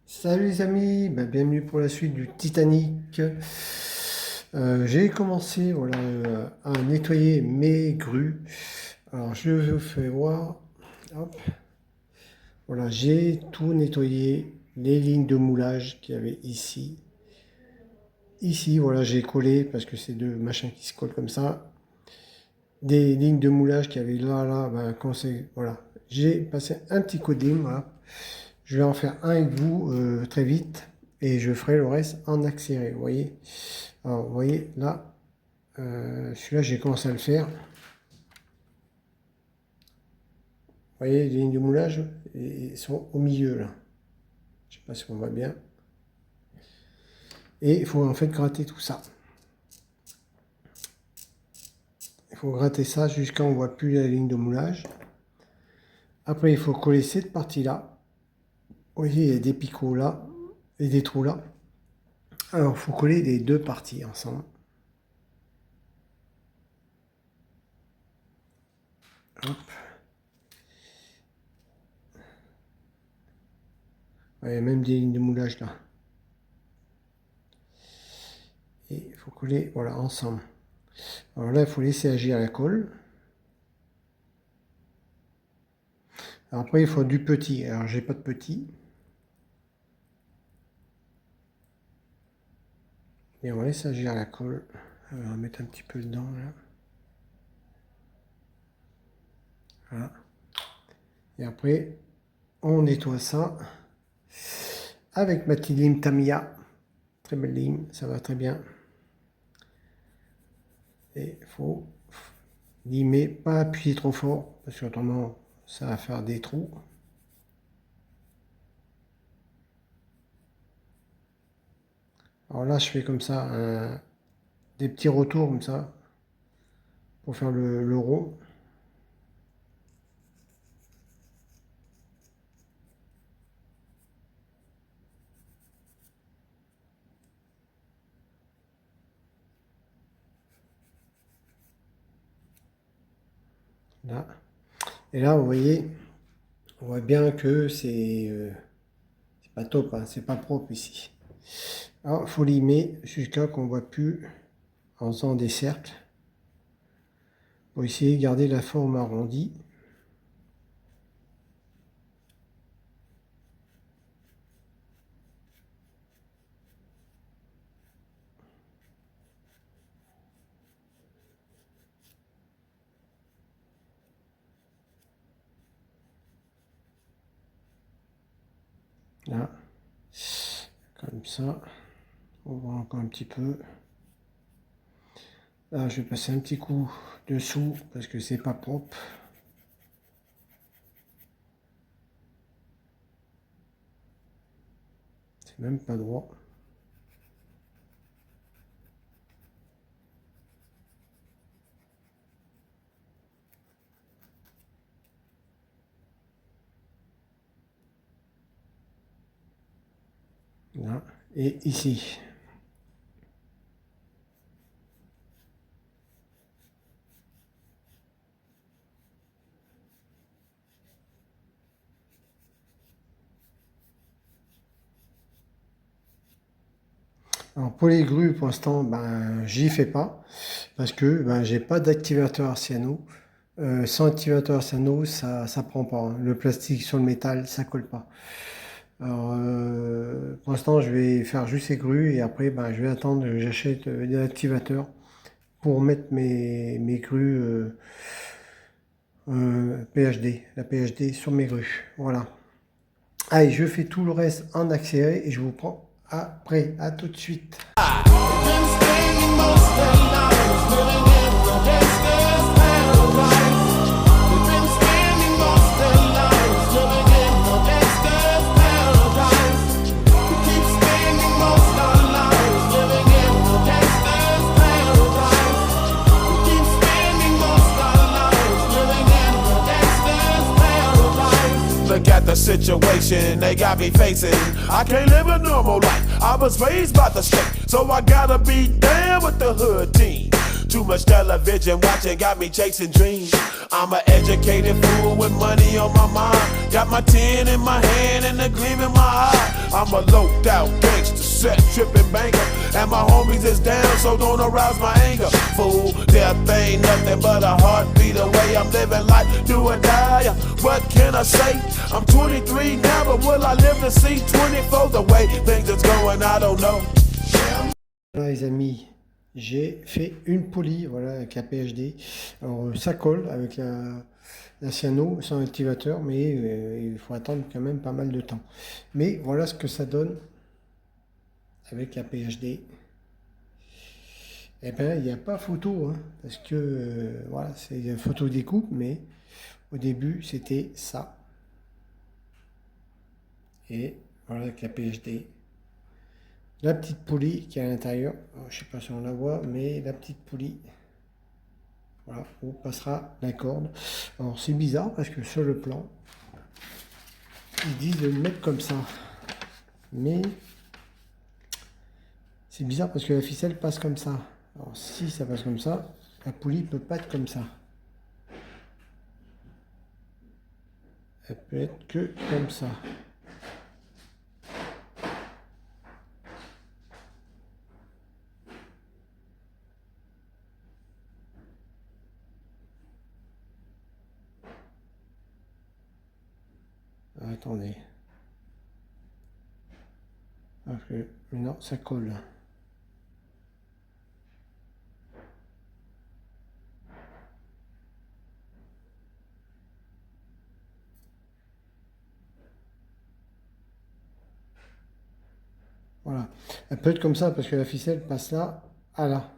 Salut les amis, bienvenue pour la suite du Titanic. J'ai commencé voilà, à nettoyer mes grues. Alors je vous fais voir. Hop. Voilà, j'ai tout nettoyé, les lignes de moulage qu'il y avait ici. Ici, voilà, j'ai collé parce que c'est deux machins qui se collent comme ça. Des lignes de moulage qu'il y avait là, quand c'est. Voilà. J'ai passé un petit coding, voilà. Je vais en faire un avec vous très vite et je ferai le reste en accéléré. Vous voyez? Alors, vous voyez là, celui-là, j'ai commencé à le faire. Vous voyez, les lignes de moulage sont au milieu là. Je ne sais pas si on voit bien. Et il faut en fait gratter tout ça. Il faut gratter ça jusqu'à on ne voit plus la ligne de moulage. Après, il faut coller cette partie-là. Vous voyez, il y a des picots là et des trous là. Alors, il faut coller les deux parties ensemble. Hop. Il y a même des lignes de moulage là. Et il faut coller voilà, ensemble. Alors là, il faut laisser agir la colle. Alors après, il faut du petit. Alors, j'ai pas de petit. Et on laisse agir la colle. On va mettre un petit peu dedans là. Voilà. Et après, on nettoie ça avec ma petite lime Tamiya. Très belle lime, ça va très bien. Et il faut limer, pas appuyer trop fort, parce qu'autrement, ça va faire des trous. Alors là, je fais comme ça, des petits retours comme ça, pour faire le rond. Là. Et là, vous voyez, on voit bien que c'est pas top, hein, c'est pas propre ici. Alors, il faut limer jusqu'à qu'on ne voit plus en faisant des cercles pour essayer de garder la forme arrondie. Là, comme ça. On voit encore un petit peu. Là, je vais passer un petit coup dessous parce que c'est pas propre. C'est même pas droit. Là, et ici. Alors pour les grues, pour l'instant, j'y fais pas parce que j'ai pas d'activateur Arciano. Sans activateur Arciano, ça prend pas, hein. Le plastique sur le métal, ça colle pas. Alors pour l'instant, je vais faire juste les grues et après, je vais attendre que j'achète des activateurs pour mettre mes grues PHD, la PHD sur mes grues. Voilà. Allez, je fais tout le reste en accéléré et je vous prends après. À tout de suite. Look at the situation they got me facing. I can't live a normal life. I was raised by the state, so I gotta be down with the hood team. Too much television watching got me chasing dreams. I'm an educated fool with money on my mind. Got my tin in my hand and a gleam in my eye. I'm a loped out gangster, set tripping banker. And my homies is down, so don't arouse my anger. Fool, death ain't nothing but a heartbeat away. I'm living life, do or die. What can I say? I'm 23 now, but will I live to see 24? The way things is going, I don't know. Voilà les amis, j'ai fait une poulie, voilà, avec la PhD. Alors ça colle avec la cyano sans activateur, mais il faut attendre quand même pas mal de temps. Mais voilà ce que ça donne avec la PhD. Eh bien, il n'y a pas photo, hein, parce que voilà, c'est une photo découpe, mais au début c'était ça. Et voilà avec la PhD. La petite poulie qui est à l'intérieur, je ne sais pas si on la voit, mais la petite poulie, voilà, où passera la corde. Alors c'est bizarre parce que sur le plan, ils disent de le mettre comme ça. Mais c'est bizarre parce que la ficelle passe comme ça. Alors si ça passe comme ça, la poulie ne peut pas être comme ça. Elle peut être que comme ça. Attendez. Parce que non, ça colle. Voilà. Elle peut être comme ça parce que la ficelle passe là à là.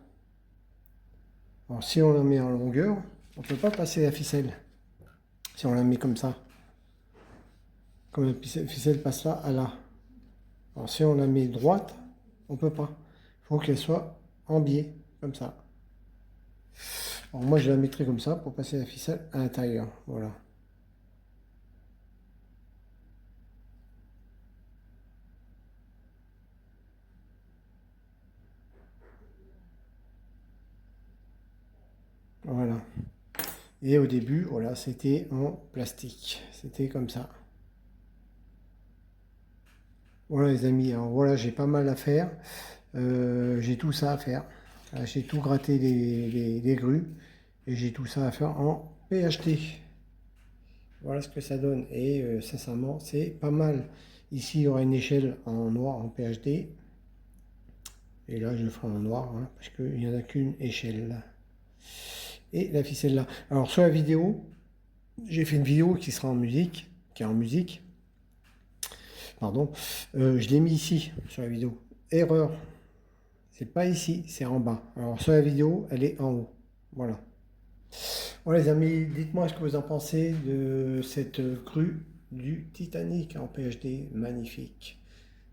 Alors si on la met en longueur, on ne peut pas passer la ficelle. Si on la met comme ça. Comme la ficelle passe là à là. Alors si on la met droite, on ne peut pas. Il faut qu'elle soit en biais, comme ça. Alors moi je la mettrai comme ça pour passer la ficelle à l'intérieur. Voilà. Voilà. Et au début, voilà, c'était en plastique. C'était comme ça. Voilà les amis, alors voilà, j'ai pas mal à faire. J'ai tout ça à faire. J'ai tout gratté des grues. Et j'ai tout ça à faire en PHT. Voilà ce que ça donne. Et sincèrement, c'est pas mal. Ici, il y aura une échelle en noir, en PHD. Et là, je le ferai en noir, hein, parce qu'il n'y en a qu'une échelle. Et la ficelle là. Alors, sur la vidéo, j'ai fait une vidéo qui sera en musique, qui est en musique. Pardon. Je l'ai mis ici, sur la vidéo. Erreur. C'est pas ici, c'est en bas. Alors, sur la vidéo, elle est en haut. Voilà. Voilà les amis, dites-moi ce que vous en pensez de cette grue du Titanic en PhD, magnifique.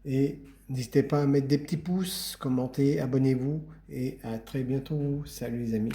Et n'hésitez pas à mettre des petits pouces, commenter, abonnez-vous et à très bientôt. Salut les amis.